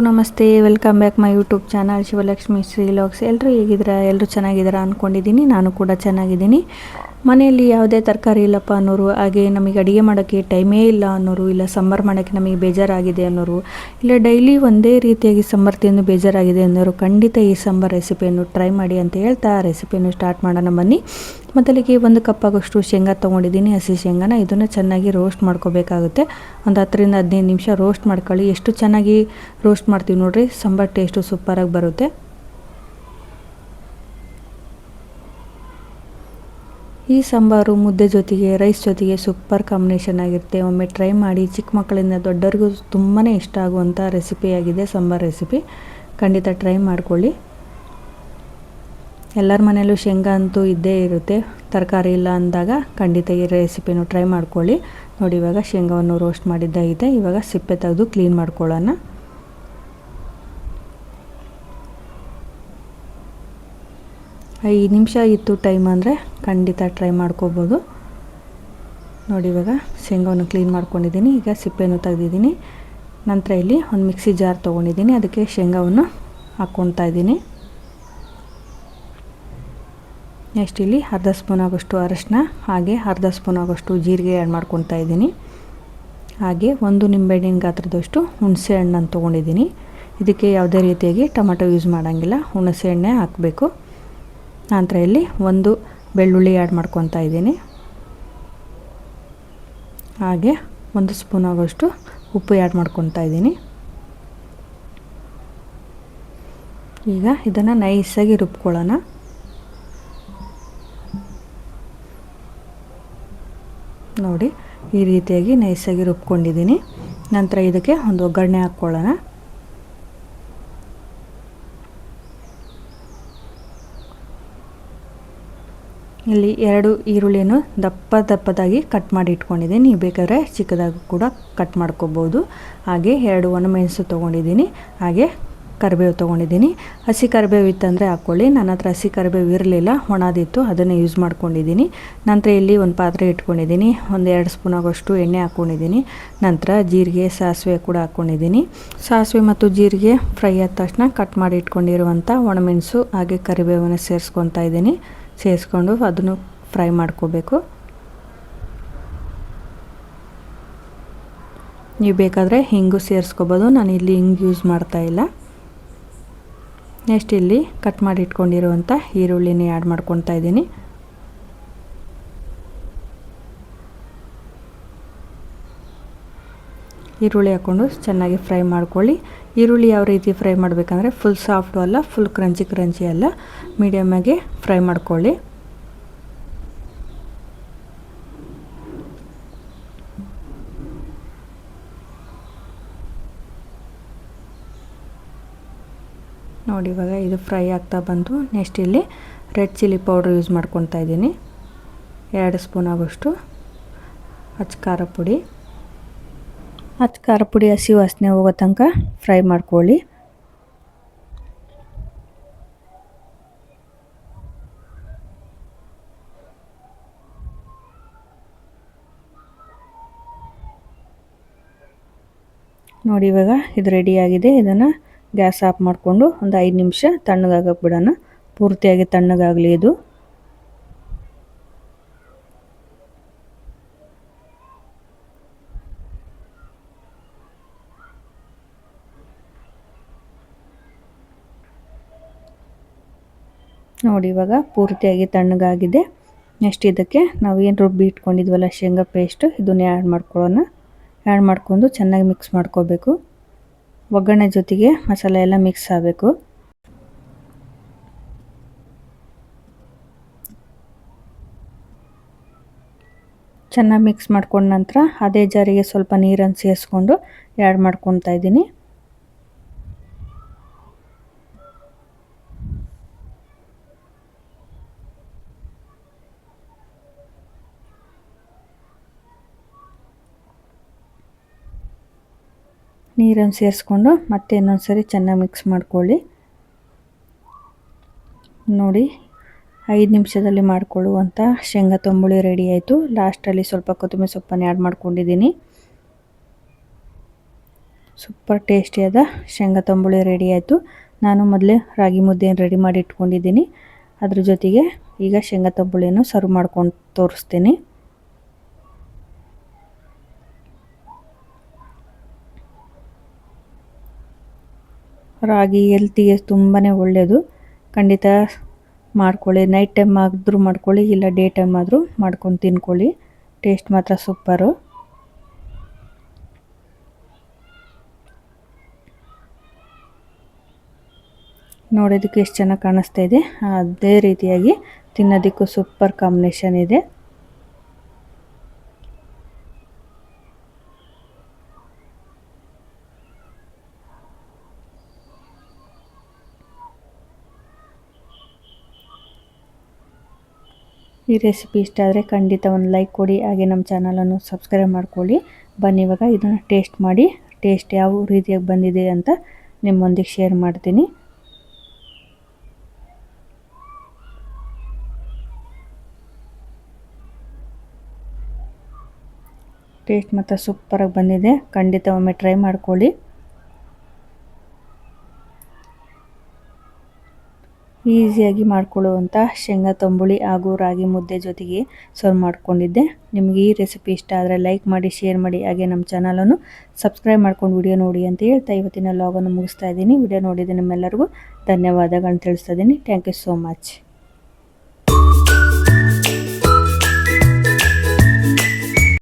ನಮಸ್ತೆ, welcome back my YouTube channel Shivalakshmi Shri logs. ಎಲ್ಲರೂ ಹೇಗಿದ್ದೀರಾ? ಎಲ್ಲರೂ ಚೆನ್ನಾಗಿದ್ದೀರಾ ಅಂದ್ಕೊಂಡಿದ್ದೀನಿ. ನಾನು ಕೂಡ ಚೆನ್ನಾಗಿದ್ದೀನಿ. ಮನೆಯಲ್ಲಿ ಯಾವುದೇ ತರಕಾರಿ ಇಲ್ಲಪ್ಪ ಅನ್ನೋರು, ಹಾಗೆ ನಮಗೆ ಅಡುಗೆ ಮಾಡೋಕ್ಕೆ ಟೈಮೇ ಇಲ್ಲ ಅನ್ನೋರು, ಇಲ್ಲ ಸಾಂಬಾರು ಮಾಡೋಕ್ಕೆ ನಮಗೆ ಬೇಜಾರಾಗಿದೆ ಅನ್ನೋರು, ಇಲ್ಲ ಡೈಲಿ ಒಂದೇ ರೀತಿಯಾಗಿ ಸಾಂಬಾರು ತಿಂದು ಬೇಜಾರಾಗಿದೆ ಅನ್ನೋರು ಖಂಡಿತ ಈ ಸಾಂಬಾರು ರೆಸಿಪಿಯನ್ನು ಟ್ರೈ ಮಾಡಿ ಅಂತ ಹೇಳ್ತಾ ರೆಸಿಪಿಯನ್ನು ಸ್ಟಾರ್ಟ್ ಮಾಡೋಣ ಬನ್ನಿ. ಮೊದಲಿಗೆ 1 ಕಪ್ ಆಗೋಷ್ಟು ಶೇಂಗಾ ತೊಗೊಂಡಿದ್ದೀನಿ, ಹಸಿ ಶೇಂಗಾನ. ಇದನ್ನು ಚೆನ್ನಾಗಿ ರೋಸ್ಟ್ ಮಾಡ್ಕೋಬೇಕಾಗುತ್ತೆ. ಒಂದು 10 ರಿಂದ 15 ನಿಮಿಷ ರೋಸ್ಟ್ ಮಾಡ್ಕೊಳ್ಳಿ. ಎಷ್ಟು ಚೆನ್ನಾಗಿ ರೋಸ್ಟ್ ಮಾಡ್ತೀವಿ ನೋಡ್ರಿ, ಸಾಂಬಾರು ಟೇಸ್ಟು ಸೂಪರಾಗಿ ಬರುತ್ತೆ. ಈ ಸಾಂಬಾರು ಮುದ್ದೆ ಜೊತೆಗೆ, ರೈಸ್ ಜೊತೆಗೆ ಸೂಪರ್ ಕಾಂಬಿನೇಷನ್ ಆಗಿರುತ್ತೆ. ಒಮ್ಮೆ ಟ್ರೈ ಮಾಡಿ. ಚಿಕ್ಕ ಮಕ್ಕಳಿಂದ ದೊಡ್ಡವರಿಗೂ ತುಂಬಾ ಇಷ್ಟ ಆಗುವಂಥ ರೆಸಿಪಿಯಾಗಿದೆ ಸಾಂಬಾರು ರೆಸಿಪಿ. ಖಂಡಿತ ಟ್ರೈ ಮಾಡ್ಕೊಳ್ಳಿ. ಎಲ್ಲರ ಮನೆಯಲ್ಲೂ ಶೇಂಗಾ ಅಂತೂ ಇದ್ದೇ ಇರುತ್ತೆ. ತರಕಾರಿ ಇಲ್ಲ ಅಂದಾಗ ಖಂಡಿತ ಈ ರೆಸಿಪಿನೂ ಟ್ರೈ ಮಾಡ್ಕೊಳ್ಳಿ. ನೋಡಿ, ಇವಾಗ ಶೇಂಗಾವನ್ನು ರೋಸ್ಟ್ ಮಾಡಿದ್ದಾಗಿದೆ. ಇವಾಗ ಸಿಪ್ಪೆ ತೆಗೆದು ಕ್ಲೀನ್ ಮಾಡ್ಕೊಳ್ಳೋಣ. ಐದು ನಿಮಿಷ ಇತ್ತು ಟೈಮ್ ಅಂದರೆ ಖಂಡಿತ ಟ್ರೈ ಮಾಡ್ಕೋಬೋದು. ನೋಡಿ, ಇವಾಗ ಶೇಂಗಾವನ್ನು ಕ್ಲೀನ್ ಮಾಡ್ಕೊಂಡಿದ್ದೀನಿ. ಈಗ ಸಿಪ್ಪೆಯನ್ನು ತೆಗೆದಿದ್ದೀನಿ. ನಂತರ ಇಲ್ಲಿ ಒಂದು ಮಿಕ್ಸಿ ಜಾರ್ ತೊಗೊಂಡಿದ್ದೀನಿ, ಅದಕ್ಕೆ ಶೇಂಗಾವನ್ನು ಹಾಕ್ಕೊಳ್ತಾ ಇದ್ದೀನಿ. ನೆಕ್ಸ್ಟ್ ಇಲ್ಲಿ ಅರ್ಧ ಸ್ಪೂನ್ ಆಗೋಷ್ಟು ಅರಶಿನ, ಹಾಗೆ ಅರ್ಧ ಸ್ಪೂನ್ ಆಗೋಷ್ಟು ಜೀರಿಗೆ ಆ್ಯಡ್ ಮಾಡ್ಕೊತಾ ಇದ್ದೀನಿ. ಹಾಗೆ 1 ನಿಂಬೆಹಣ್ಣಿನ ಗಾತ್ರದಷ್ಟು ಹುಣಸೆ ಹಣ್ಣನ್ನು ತೊಗೊಂಡಿದ್ದೀನಿ. ಇದಕ್ಕೆ ಯಾವುದೇ ರೀತಿಯಾಗಿ ಟೊಮೆಟೊ ಯೂಸ್ ಮಾಡೋಂಗಿಲ್ಲ, ಹುಣಸೆ ಹಣ್ಣೆ ಹಾಕಬೇಕು. ನಂತರ ಇಲ್ಲಿ 1 ಬೆಳ್ಳುಳ್ಳಿ ಆ್ಯಡ್ ಮಾಡ್ಕೊತಾ ಇದ್ದೀನಿ. ಹಾಗೆ 1 ಸ್ಪೂನ್ ಆಗೋಷ್ಟು ಉಪ್ಪು ಆ್ಯಡ್ ಮಾಡ್ಕೊತಾ ಇದ್ದೀನಿ. ಈಗ ಇದನ್ನು ನೈಸಾಗಿ ರುಬ್ಕೊಳ್ಳೋಣ. ನೋಡಿ, ಈ ರೀತಿಯಾಗಿ ನೈಸಾಗಿ ರುಬ್ಕೊಂಡಿದ್ದೀನಿ. ನಂತರ ಇದಕ್ಕೆ ಒಂದು ಒಗ್ಗರಣೆ ಹಾಕ್ಕೊಳ್ಳೋಣ. ಇಲ್ಲಿ 2 ಈರುಳ್ಳಿಯನ್ನು ದಪ್ಪದಾಗಿ ಕಟ್ ಮಾಡಿ ಇಟ್ಕೊಂಡಿದ್ದೀನಿ. ನೀವು ಬೇಕಾದರೆ ಚಿಕ್ಕದಾಗಿ ಕೂಡ ಕಟ್ ಮಾಡ್ಕೋಬೋದು. ಹಾಗೆ 2 ಒಣಮೆಣಸು ತೊಗೊಂಡಿದ್ದೀನಿ. ಹಾಗೆ ಕರಿಬೇವು ತೊಗೊಂಡಿದ್ದೀನಿ. ಹಸಿ ಕರಿಬೇವು ಇತ್ತಂದರೆ ಹಾಕ್ಕೊಳ್ಳಿ. ನನ್ನ ಹತ್ರ ಹಸಿ ಕರಿಬೇವು ಇರಲಿಲ್ಲ, ಒಣದಿತ್ತು, ಅದನ್ನು ಯೂಸ್ ಮಾಡ್ಕೊಂಡಿದ್ದೀನಿ. ನಂತರ ಇಲ್ಲಿ ಒಂದು ಪಾತ್ರೆ ಇಟ್ಕೊಂಡಿದ್ದೀನಿ. 1-2 ಸ್ಪೂನ್ ಆಗೋಷ್ಟು ಎಣ್ಣೆ ಹಾಕ್ಕೊಂಡಿದ್ದೀನಿ. ನಂತರ ಜೀರಿಗೆ, ಸಾಸಿವೆ ಕೂಡ ಹಾಕ್ಕೊಂಡಿದ್ದೀನಿ. ಸಾಸಿವೆ ಮತ್ತು ಜೀರಿಗೆ ಫ್ರೈ ಆದ ತಕ್ಷಣ ಕಟ್ ಮಾಡಿ ಇಟ್ಕೊಂಡಿರುವಂಥ ಒಣಮೆಣಸು ಹಾಗೆ ಕರಿಬೇವನ್ನು ಸೇರಿಸ್ಕೊತಾ ಇದ್ದೀನಿ. ಸೇರಿಸ್ಕೊಂಡು ಅದನ್ನು ಫ್ರೈ ಮಾಡ್ಕೋಬೇಕು. ನೀವು ಬೇಕಾದರೆ ಹಿಂಗು ಸೇರಿಸ್ಕೋಬೋದು. ನಾನು ಇಲ್ಲಿ ಹಿಂಗೆ ಯೂಸ್ ಮಾಡ್ತಾ ಇಲ್ಲ. ನೆಕ್ಸ್ಟ್ ಇಲ್ಲಿ ಕಟ್ ಮಾಡಿ ಇಟ್ಕೊಂಡಿರುವಂಥ ಈರುಳ್ಳಿನ ಆ್ಯಡ್ ಮಾಡ್ಕೊತಾ ಇದ್ದೀನಿ. ಈರುಳ್ಳಿ ಹಾಕ್ಕೊಂಡು ಚೆನ್ನಾಗಿ ಫ್ರೈ ಮಾಡ್ಕೊಳ್ಳಿ. ಈರುಳ್ಳಿ ಯಾವ ರೀತಿ ಫ್ರೈ ಮಾಡಬೇಕಂದ್ರೆ ಫುಲ್ ಸಾಫ್ಟು ಅಲ್ಲ, ಫುಲ್ ಕ್ರಂಚಿ ಅಲ್ಲ, ಮೀಡಿಯಮ್ಮಾಗಿ ಫ್ರೈ ಮಾಡ್ಕೊಳ್ಳಿ. ನೋಡಿ, ಇವಾಗ ಇದು ಫ್ರೈ ಆಗ್ತಾ ಬಂತು. ನೆಕ್ಸ್ಟ್ ಇಲ್ಲಿ ರೆಡ್ ಚಿಲ್ಲಿ ಪೌಡ್ರ್ ಯೂಸ್ ಮಾಡ್ಕೊತಾ ಇದ್ದೀನಿ. 2 ಸ್ಪೂನ್ ಆಗೋಷ್ಟು ಅಚ್ಚ ಖಾರ ಪುಡಿ. ಅಚ್ಚ ಖಾರ ಪುಡಿ ಹಸಿ ವಾಸನೆ ಹೋಗೋ ತನಕ ಫ್ರೈ ಮಾಡ್ಕೊಳ್ಳಿ. ನೋಡಿ, ಇವಾಗ ಇದು ರೆಡಿಯಾಗಿದೆ. ಇದನ್ನು ಗ್ಯಾಸ್ ಆಫ್ ಮಾಡಿಕೊಂಡು ಒಂದು 5 ನಿಮಿಷ ತಣ್ಣಗಾಗಕ್ಕೆ ಬಿಡೋಣ. ಪೂರ್ತಿಯಾಗಿ ತಣ್ಣಗಾಗಲಿ ಇದು. ನೋಡಿ, ಇವಾಗ ಪೂರ್ತಿಯಾಗಿ ತಣ್ಣಗಾಗಿದೆ. ನೆಕ್ಸ್ಟ್ ಇದಕ್ಕೆ ನಾವು ಏನು ರುಬ್ಬಿ ಇಟ್ಕೊಂಡಿದ್ವಲ್ಲ ಶೇಂಗಾ ಪೇಸ್ಟು, ಇದನ್ನೇ ಆ್ಯಡ್ ಮಾಡ್ಕೊಳ್ಳೋಣ. ಆ್ಯಡ್ ಮಾಡ್ಕೊಂಡು ಚೆನ್ನಾಗಿ ಮಿಕ್ಸ್ ಮಾಡ್ಕೋಬೇಕು. ಒಗ್ಗರಣೆ ಜೊತೆಗೆ ಮಸಾಲೆ ಎಲ್ಲ ಮಿಕ್ಸ್ ಆಗಬೇಕು. ಚೆನ್ನಾಗಿ ಮಿಕ್ಸ್ ಮಾಡ್ಕೊಂಡ ನಂತರ ಅದೇ ಜಾರಿಗೆ ಸ್ವಲ್ಪ ನೀರನ್ನು ಸೇರಿಸ್ಕೊಂಡು ಆ್ಯಡ್ ಮಾಡ್ಕೊತಾ ಇದ್ದೀನಿ. ನೀರನ್ನು ಸೇರಿಸ್ಕೊಂಡು ಮತ್ತೆ ಇನ್ನೊಂದು ಸರಿ ಚೆನ್ನಾಗಿ ಮಿಕ್ಸ್ ಮಾಡ್ಕೊಳ್ಳಿ. ನೋಡಿ, 5 ನಿಮಿಷದಲ್ಲಿ ಮಾಡಿಕೊಳ್ಳುವಂಥ ಶೇಂಗಾ ತಂಬುಳಿ ರೆಡಿ ಆಯಿತು. ಲಾಸ್ಟಲ್ಲಿ ಸ್ವಲ್ಪ ಕೊತ್ತಂಬರಿ ಸೊಪ್ಪನ್ನು ಆ್ಯಡ್ ಮಾಡ್ಕೊಂಡಿದ್ದೀನಿ. ಸೂಪರ್ ಟೇಸ್ಟಿಯಾದ ಶೇಂಗಾ ತಂಬುಳಿ ರೆಡಿ ಆಯಿತು. ನಾನು ಮೊದಲೇ ರಾಗಿ ಮುದ್ದೆಯನ್ನು ರೆಡಿ ಮಾಡಿ ಇಟ್ಕೊಂಡಿದ್ದೀನಿ. ಅದ್ರ ಜೊತೆಗೆ ಈಗ ಶೇಂಗಾ ತಂಬುಳಿಯನ್ನು ಸರ್ವ್ ಮಾಡ್ಕೊಂಡು ತೋರಿಸ್ತೀನಿ. ರಾಗಿ ಹೆಲ್ತಿಗೆ ತುಂಬಾ ಒಳ್ಳೆಯದು. ಖಂಡಿತ ಮಾಡ್ಕೊಳ್ಳಿ. ನೈಟ್ ಟೈಮ್ ಆದರೂ ಮಾಡ್ಕೊಳ್ಳಿ, ಇಲ್ಲ ಡೇ ಟೈಮ್ ಆದರೂ ಮಾಡ್ಕೊಂಡು ತಿನ್ಕೊಳ್ಳಿ. ಟೇಸ್ಟ್ ಮಾತ್ರ ಸೂಪರು. ನೋಡೋದಕ್ಕೆ ಎಷ್ಟು ಚೆನ್ನಾಗಿ ಕಾಣಿಸ್ತಾ ಇದೆ, ಅದೇ ರೀತಿಯಾಗಿ ತಿನ್ನೋದಕ್ಕೂ ಸೂಪರ್ ಕಾಂಬಿನೇಷನ್ ಇದೆ. ಈ ರೆಸಿಪಿ ಇಷ್ಟ ಆದರೆ ಖಂಡಿತ ಒಂದು ಲೈಕ್ ಕೊಡಿ, ಹಾಗೆ ನಮ್ಮ ಚಾನಲನ್ನು ಸಬ್ಸ್ಕ್ರೈಬ್ ಮಾಡ್ಕೊಳ್ಳಿ. ಬನ್ನಿ ಇವಾಗ ಇದನ್ನು ಟೇಸ್ಟ್ ಮಾಡಿ, ಟೇಸ್ಟ್ ಯಾವ ರೀತಿಯಾಗಿ ಬಂದಿದೆ ಅಂತ ನಿಮ್ಮೊಂದಿಗೆ ಶೇರ್ ಮಾಡ್ತೀನಿ. ಟೇಸ್ಟ್ ಮಾತ್ರ ಸೂಪರಾಗಿ ಬಂದಿದೆ. ಖಂಡಿತ ಒಮ್ಮೆ ಟ್ರೈ ಮಾಡ್ಕೊಳ್ಳಿ. ಈಸಿಯಾಗಿ ಮಾಡ್ಕೊಳ್ಳುವಂಥ ಶೇಂಗಾ ತಂಬುಳಿ ಹಾಗೂ ರಾಗಿ ಮುದ್ದೆ ಜೊತೆಗೆ ಸರ್ವ್ ಮಾಡ್ಕೊಂಡಿದ್ದೆ. ನಿಮಗೆ ಈ ರೆಸಿಪಿ ಇಷ್ಟ ಆದರೆ ಲೈಕ್ ಮಾಡಿ, ಶೇರ್ ಮಾಡಿ, ಹಾಗೆ ನಮ್ಮ ಚಾನಲನ್ನು ಸಬ್ಸ್ಕ್ರೈಬ್ ಮಾಡ್ಕೊಂಡು ವಿಡಿಯೋ ನೋಡಿ ಅಂತ ಹೇಳ್ತಾ ಇವತ್ತಿನ ಲಾಗನ್ನು ಮುಗಿಸ್ತಾ ಇದ್ದೀನಿ. ವಿಡಿಯೋ ನೋಡಿದ ನಿಮ್ಮೆಲ್ಲರಿಗೂ ಧನ್ಯವಾದಗಳನ್ನ ತಿಳಿಸ್ತಾ ಇದ್ದೀನಿ. Thank you so much.